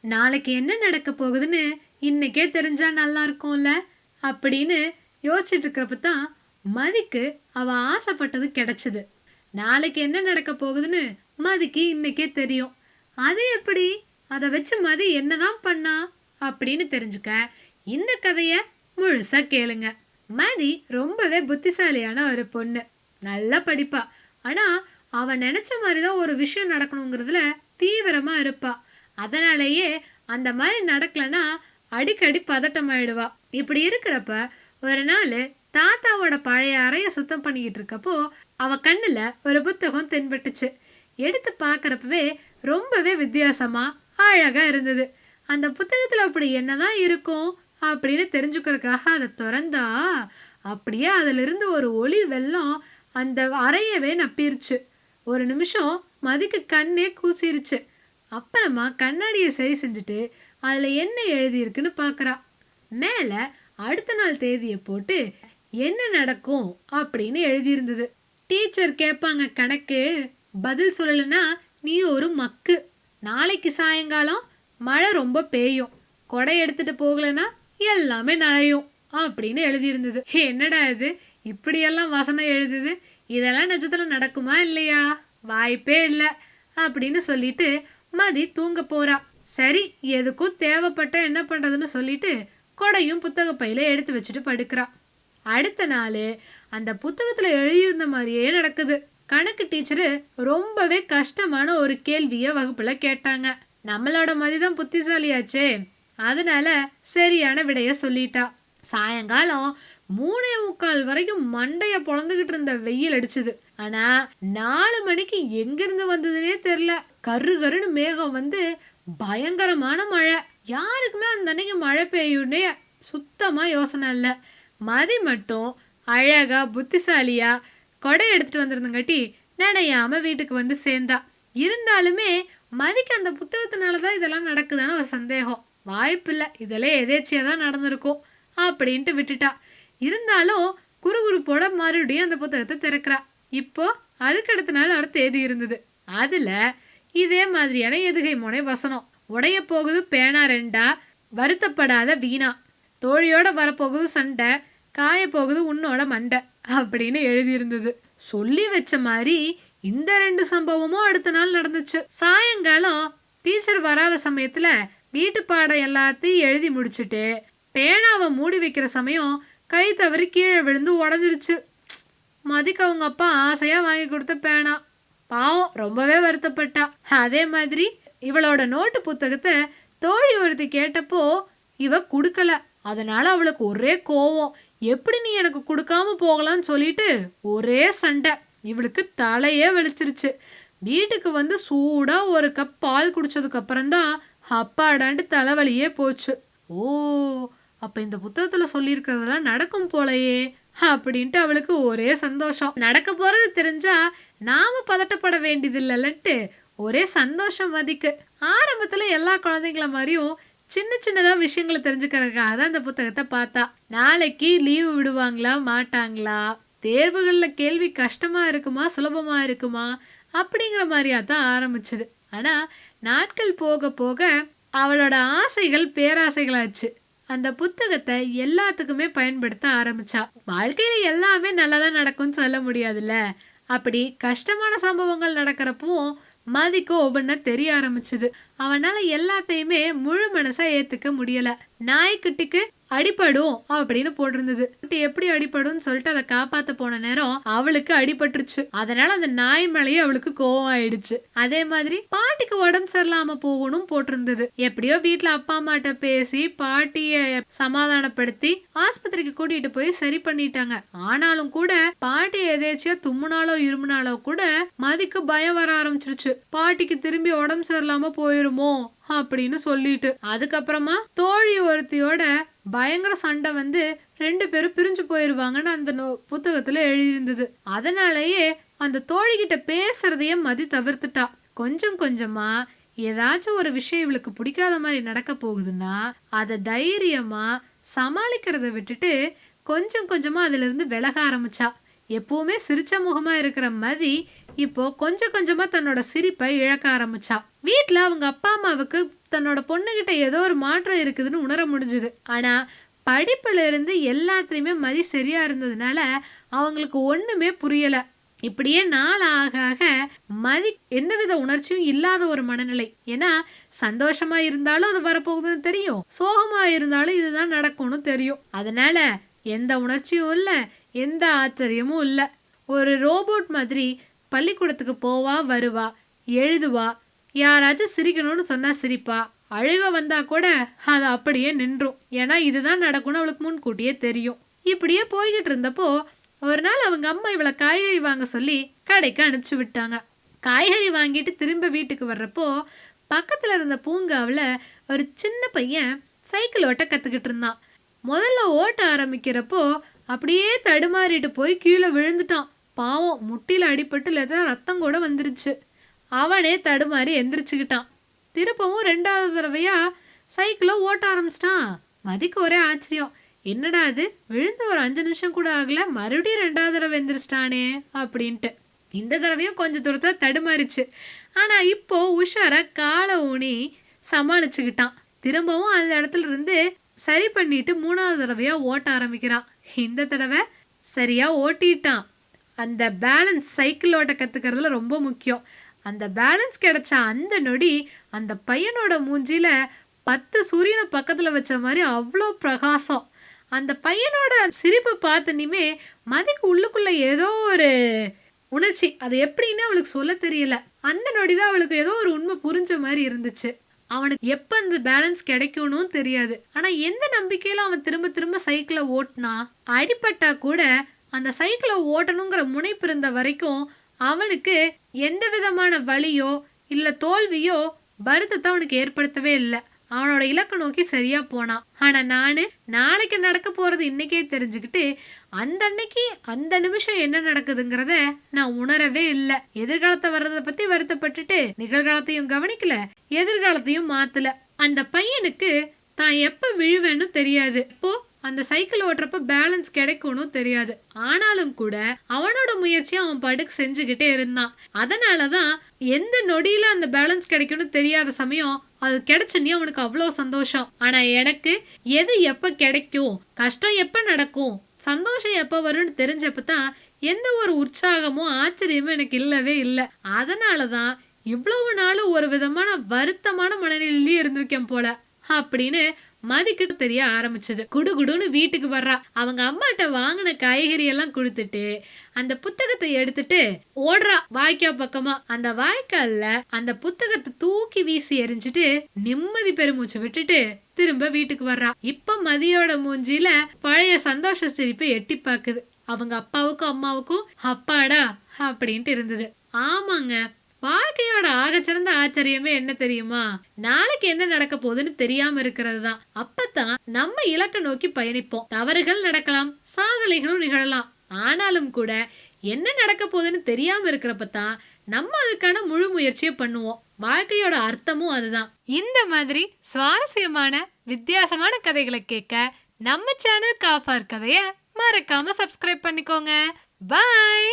நாளைக்கு என்ன நடக்க போகுதுன்னு இன்னைக்கே தெரிஞ்சா நல்லா இருக்கும்ல அப்படின்னு யோசிச்சுட்டு இருக்கிறப்ப தான் மதிக்கு அவ ஆசைப்பட்டது கிடைச்சது. நாளைக்கு என்ன நடக்க போகுதுன்னு மதிக்கு இன்னைக்கே தெரியும். அது எப்படி? அதை வச்சு மதி என்னதான் பண்ணா அப்படின்னு தெரிஞ்சுக்க இந்த கதைய முழுசா கேளுங்க. மதி ரொம்பவே புத்திசாலியான ஒரு பொண்ணு. நல்லா படிப்பா. ஆனா அவ நினைச்ச மாதிரிதான் ஒரு விஷயம் நடக்கணுங்கிறதுல தீவிரமா இருப்பா. அதனாலேயே அந்த மாதிரி நடக்கலன்னா அடிக்கடி பதட்டமாயிடுவா. இப்படி இருக்கிறப்ப ஒரு நாள் தாத்தாவோட பழைய அறைய சுத்தம் பண்ணிக்கிட்டு இருக்கப்போ அவ கண்ணுல ஒரு புத்தகம் தென்பட்டுச்சு. எடுத்து பார்க்கறப்பவே ரொம்பவே வித்தியாசமா அழகா இருந்தது. அந்த புத்தகத்துல அப்படி என்னதான் இருக்கும் அப்படின்னு தெரிஞ்சுக்கிறதுக்காக அதை திறந்தா அப்படியே அதுல இருந்து ஒரு ஒளி வெள்ளம் அந்த அறையவே நப்பிருச்சு. ஒரு நிமிஷம் மதிக்கு கண்ணே கூசிருச்சு. அப்புறமா கண்ணாடியை சரி செஞ்சுட்டு அதுல என்ன எழுதியிருக்குன்னு பாக்குறா. மேல அடுத்த நாள் தேதியை போட்டு என்ன நடக்கும் அப்படின்னு எழுதியிருந்தது. டீச்சர் கேட்பாங்க கணக்கு, பதில் சொல்லலைன்னா நீ ஒரு மக்கு. நாளைக்கு சாயங்காலம் மழை ரொம்ப பெய்யும், கொடை எடுத்துட்டு போகலன்னா எல்லாமே நனையும் அப்படின்னு எழுதியிருந்தது. என்னடா இது இப்படியெல்லாம் வசனம் எழுதுது, இதெல்லாம் நிஜத்துல நடக்குமா இல்லையா? வாய்ப்பே இல்லை அப்படின்னு சொல்லிட்டு மதி தூங்க போறா. சரி எதுக்கும் தேவைப்பட்ட என்ன பண்றதுன்னு சொல்லிட்டு கொடையும் புத்தக பையில எடுத்து வச்சுட்டு படுக்கிறா. அடுத்த நாள் அந்த புத்தகத்துல எழுதியிருந்த மாதிரியே நடக்குது. கணக்கு டீச்சரு ரொம்பவே கஷ்டமான ஒரு கேள்விய வகுப்புல கேட்டாங்க. நம்மளோட மதிதான் புத்திசாலியாச்சே, அதனால சரியான விடைய சொல்லிட்டா. சாயங்காலம் 3:45 வரைக்கும் மண்டைய பொழந்துகிட்டு இருந்த வெயில் அடிச்சுது. ஆனா 4 மணிக்கு எங்கிருந்து வந்ததுன்னே தெரியல. கரு கருன்னு மேகம் வந்து பயங்கரமான மழை. யாருக்குமே அந்த அன்னைக்கு மழை பெய்யும்னே சுத்தமா யோசனை இல்ல. மதி மட்டும் அழகா புத்திசாலியா கொடை எடுத்துட்டு வந்திருந்தங்காட்டி நனையாம வீட்டுக்கு வந்து சேர்ந்தா. இருந்தாலுமே மதிக்கு அந்த புத்தகத்தினாலதான் இதெல்லாம் நடக்குதான்னு ஒரு சந்தேகம். வாய்ப்பில்லை, இதெல்லாம் எதேச்சியா தான் நடந்திருக்கும் அப்படின்ட்டு விட்டுட்டா. இருந்தாலும் குறுகுறுப்போட மறுபடியும் அந்த புத்தகத்தை திறக்கிறா. இப்போ அதுக்கு அடுத்த நாள் ஒரு தேதி இருந்தது. அதுல இதே மாதிரியான எதுகை முனை வசனம். உடைய போகுது பேனா ரெண்டா, வருத்தப்படாத வீணா, தோழியோட வரப்போகுது சண்டை, காய போகுது உன்னோட மண்டை அப்படின்னு எழுதியிருந்தது. சொல்லி வச்ச மாதிரி இந்த 2 சம்பவமும் அடுத்த நாள் நடந்துச்சு. சாயங்காலம் டீச்சர் வராத சமயத்துல வீட்டு பாடம் எல்லாத்தையும் எழுதி முடிச்சுட்டு பேனாவை மூடி வைக்கிற சமயம் கை தவறி கீழே விழுந்து உடஞ்சிருச்சு. மதிக்கு அவங்க அப்பா ஆசையா வாங்கி கொடுத்த பேனா. பாவம் ரொம்பவே வருத்தப்பட்டா. அதே மாதிரி இவளோட நோட்டு புத்தகத்தை தோழி ஒருத்தி கேட்டப்போ இவ குடுக்கல. அதனால அவளுக்கு ஒரே கோவம். எப்படி நீ எனக்கு கொடுக்காம போகலான்னு சொல்லிட்டு ஒரே சண்டை. இவளுக்கு தலையே வெளிச்சிருச்சு. வீட்டுக்கு வந்து சூடா ஒரு கப் பால் குடிச்சதுக்கு அப்புறம்தான் அப்பாடான்ட்டு தலைவலியே போச்சு. ஓ, அப்ப இந்த புத்தகத்துல சொல்லியிருக்கிறதெல்லாம் நடக்கும் போலையே அப்படின்ட்டு அவளுக்கு ஒரே சந்தோஷம். நடக்க போறது தெரிஞ்சா நாம பதட்டப்பட வேண்டியது இல்லைன்ட்டு ஒரே சந்தோஷம் மதிக்கு. ஆரம்பத்துல எல்லா குழந்தைங்கள மாதிரியும் சின்ன சின்னதா விஷயங்களை தெரிஞ்சுக்கிறதுக்காக தான் இந்த புத்தகத்தை பார்த்தா. நாளைக்கு லீவு விடுவாங்களா மாட்டாங்களா, தேர்வுகள்ல கேள்வி கஷ்டமா இருக்குமா சுலபமா இருக்குமா அப்படிங்கிற மாதிரியா தான் ஆரம்பிச்சது. ஆனா நாட்கள் போக போக அவளோட ஆசைகள் பேராசைகளாச்சு. அந்த புத்தகத்தை எல்லாத்துக்குமே பயன்படுத்த ஆரம்பிச்சா. வாழ்க்கையில எல்லாமே நல்லதான் நடக்கும்னு சொல்ல முடியாதுல்ல. அப்படி கஷ்டமான சம்பவங்கள் நடக்கிறப்பவும் மதிக்கு ஒவ்வொன்னா தெரிய ஆரம்பிச்சுது. அவனால எல்லாத்தையுமே முழு மனசா ஏத்துக்க முடியல. நாய்க்குட்டிக்கு அடிபடும் அப்படின்னு போட்டிருந்தது. எப்படி அடிபடும் சொல்லிட்டு அதை காப்பாத்த போன நேரம் அவளுக்கு அடிபட்டுருச்சு. அதனால அந்த நாய் மேலேயே அவளுக்கு கோவம் ஆயிடுச்சு. அதே மாதிரி பாட்டிக்கு உடம்பு சரியில்லாம போகணும் போட்டிருந்தது. எப்படியோ வீட்டுல அப்பா அம்மாட்ட பேசி பாட்டிய சமாதானப்படுத்தி ஆஸ்பத்திரிக்கு கூட்டிட்டு போய் சரி பண்ணிட்டாங்க. ஆனாலும் கூட பாட்டி எதேச்சியா தும்முனாலோ இருமுனாலோ கூட மதிக்கு பயம் வர ஆரம்பிச்சிருச்சு. பாட்டிக்கு திரும்பி உடம்பு சரியில்லாம போயிருமோ அப்படின்னு சொல்லிட்டு. அதுக்கப்புறமா தோழி ஒருத்தியோட பயங்கர சண்டை வந்து 2 பேரும் பிரிஞ்சு போயிருவாங்கன்னு அந்த புத்தகத்துல எழுதியிருந்தது. அதனாலயே அந்த தோழி கிட்ட பேசுறதையே மதி தவிர்த்துட்டா. கொஞ்சம் கொஞ்சமா ஏதாச்சும் ஒரு விஷயம் இவளுக்கு பிடிக்காத மாதிரி நடக்க போகுதுன்னா அதை தைரியமா சமாளிக்கிறத விட்டுட்டு கொஞ்சம் கொஞ்சமா அதுல இருந்து விலக ஆரம்பிச்சா. எப்பவுமே சிரிச்ச முகமா இருக்கிற மதி இப்போ கொஞ்சம் கொஞ்சமா தன்னோட சிரிப்பை இழக்க ஆரம்பிச்சா. வீட்ல அவங்க அப்பா அம்மாவுக்கு தன்னோட பொண்ணுகிட்ட ஏதோ ஒரு மாற்றம் இருக்குதுன்னு உணர முடிஞ்சுது. ஆனா படிப்புல இருந்து எல்லாத்துலயுமே மதி சரியா இருந்ததுனால அவங்களுக்கு ஒண்ணுமே புரியல. இப்படியே நாள் ஆக ஆக மதி எந்தவித உணர்ச்சியும் இல்லாத ஒரு மனநிலை. ஏன்னா சந்தோஷமா இருந்தாலும் அது வரப்போகுதுன்னு தெரியும், சோகமா இருந்தாலும் இதுதான் நடக்கும்னு தெரியும். அதனால எந்த உணர்ச்சியும் இல்ல, எந்த ஆச்சரியமும் இல்ல. ஒரு ரோபோட் மாதிரி பள்ளிக்கூடத்துக்கு போவா, வருவா, எழுதுவா, யாராச்சும் சிரிக்கணும்னு சொன்னா சிரிப்பா, அழுக வந்தா கூட அது அப்படியே நின்றும். ஏன்னா இதுதான் நடக்கும்னு அவளுக்கு முன்கூட்டியே தெரியும். இப்படியே போய்கிட்டு இருந்தப்போ ஒரு நாள் அவங்க அம்மா இவளை காய்கறி வாங்க சொல்லி கடைக்கு அனுப்பிச்சு விட்டாங்க. காய்கறி வாங்கிட்டு திரும்ப வீட்டுக்கு வர்றப்போ பக்கத்துல இருந்த பூங்காவில் ஒரு சின்ன பையன் சைக்கிள் ஓட்ட கத்துக்கிட்டு இருந்தான். முதல்ல ஓட்ட ஆரம்பிக்கிறப்போ அப்படியே தடுமாறிட்டு போய் கீழே விழுந்துட்டான். பாவம், முட்டில அடிபட்டு லேசா ரத்தம் கூட வந்துருச்சு. அவனே தடுமாறி எந்திரிச்சுக்கிட்டான். திருப்பவும் 2வது தடவையா சைக்கிளை ஓட்ட ஆரம்பிச்சிட்டான். மதிக்கு ஒரே ஆச்சரியம், என்னடா அது, விழுந்து ஒரு 5 நிமிஷம் கூட ஆகல, மறுபடியும் 2வது தடவை எந்திரிச்சிட்டானே அப்படின்ட்டு. இந்த தடவையும் கொஞ்சம் தூரத்தை தடுமாறிச்சு. ஆனா இப்போ உஷாரா காலை ஊனி சமாளிச்சுக்கிட்டான். திரும்பவும் அந்த இடத்துல இருந்து சரி பண்ணிட்டு 3வது தடவையா ஓட்ட ஆரம்பிக்கிறான். இந்த தடவை சரியா ஓட்டிட்டான். அந்த பேலன்ஸ் சைக்கிள் ஓட்ட கத்துக்கிறதுல ரொம்ப முக்கியம். அந்த பேலன்ஸ் கிடைச்ச அந்த நொடி அந்த பையனோட மூஞ்சில 10 சூரியனை பக்கத்துல வச்ச மாதிரி அவ்வளோ பிரகாசம். அந்த பையனோட சிரிப்பை பார்த்தனிமே மதிக்கு உள்ளுக்குள்ள ஏதோ ஒரு உணர்ச்சி, அது எப்படின்னு அவளுக்கு சொல்ல தெரியல. அந்த நொடிதான் அவளுக்கு ஏதோ ஒரு உண்மை புரிஞ்ச மாதிரி இருந்துச்சு. அவனுக்கு எப்ப அந்த பேலன்ஸ் கிடைக்கும்னு தெரியாது. ஆனா எந்த நம்பிக்கையில அவன் திரும்ப திரும்ப சைக்கிளை ஓட்டினா, அடிபட்டா கூட அந்த சைக்கிளை ஓட்டணுங்கிற முனைப்பு இருந்த வரைக்கும் அவனுக்கு எந்த விதமான வலியோ இல்ல தோல்வியோ வருத்தத்தை அவனுக்கு ஏற்படுத்தவே இல்லை. அவனோட இலக்கை நோக்கி சரியா போனான். ஆனா நானு நாளைக்கு நடக்க போறது இன்னைக்கே தெரிஞ்சுக்கிட்டு அந்த அன்னைக்கு அந்த நிமிஷம் என்ன நடக்குதுங்கிறத நான் உணரவே இல்லை. எதிர்காலத்தை வர்றதை பத்தி வருத்தப்பட்டுட்டு நிகழ்காலத்தையும் கவனிக்கல, எதிர்காலத்தையும் மாத்தல. அந்த பையனுக்கு தான் எப்ப விழுவேன்னு தெரியாது, இப்போ அந்த சைக்கிள் ஓட்டுறப்ப பேலன்ஸ் கிடைக்கும்னு தெரியாது. ஆனாலும் கூட அவனோட முயற்சியை அவன் படுக்கு செஞ்சுக்கிட்டே இருந்தான். அதனாலதான் எந்த நொடியில அந்த பேலன்ஸ் கிடைக்கும்னு தெரியாத சமயம் அது கிடைச்சனே அவனுக்கு அவ்வளோ சந்தோஷம். ஆனா எனக்கு எது எப்ப கிடைக்கும், கஷ்டம் எப்ப நடக்கும், சந்தோஷம் எப்ப வரும்னு தெரிஞ்சப்பதான் எந்த ஒரு உற்சாகமும் ஆச்சரியமும் எனக்கு இல்லவே இல்லை. அதனாலதான் இவ்வளவு நாளும் ஒரு விதமான வருத்தமான மனநிலையிலேயே இருந்திருக்கேன் போல அப்படின்னு மதிக்கு தெரிய ஆரம்பிச்சது. குடுகுடுன்னு வீட்டுக்கு வர்றா. அவங்க அம்மாட்ட வாங்கின காய்கறி எல்லாம் கொடுத்துட்டு அந்த புத்தகத்தை எடுத்துட்டு ஓடுறா வாய்க்கா பக்கமா. அந்த வாய்க்கால்ல அந்த புத்தகத்தை தூக்கி வீசி எரிஞ்சிட்டு நிம்மதி பெருமூச்சு விட்டுட்டு திரும்ப வீட்டுக்கு வர்றா. இப்ப மதியோட மூஞ்சில பழைய சந்தோஷ சிரிப்பு எட்டி பாக்குது. அவங்க அப்பாவுக்கும் அம்மாவுக்கும் அப்பாடா அப்படின்ட்டு இருந்தது. ஆமாங்க, வாழ்க்கையோட ஆகச்சிறந்த ஆச்சரியமே என்ன தெரியுமா, நாளைக்கு என்ன நடக்க போகுதுன்னு தெரியாம இருக்கிறது தான். அப்பதான் நம்ம இலக்க நோக்கி பயணிப்போம். தவறுகள் நடக்கலாம், சாதனைகளும் நிகழலாம். ஆனாலும் கூட என்ன நடக்க போகுதுன்னு தெரியாம இருக்கிறப்பதான் நம்ம அதுக்கான முழு முயற்சியை பண்ணுவோம். வாழ்க்கையோட அர்த்தமும் அதுதான். இந்த மாதிரி சுவாரஸ்யமான வித்தியாசமான கதைகளை கேட்க நம்ம சேனல் காஃபார் கதைய மறக்காம சப்ஸ்கிரைப் பண்ணிக்கோங்க. பாய்.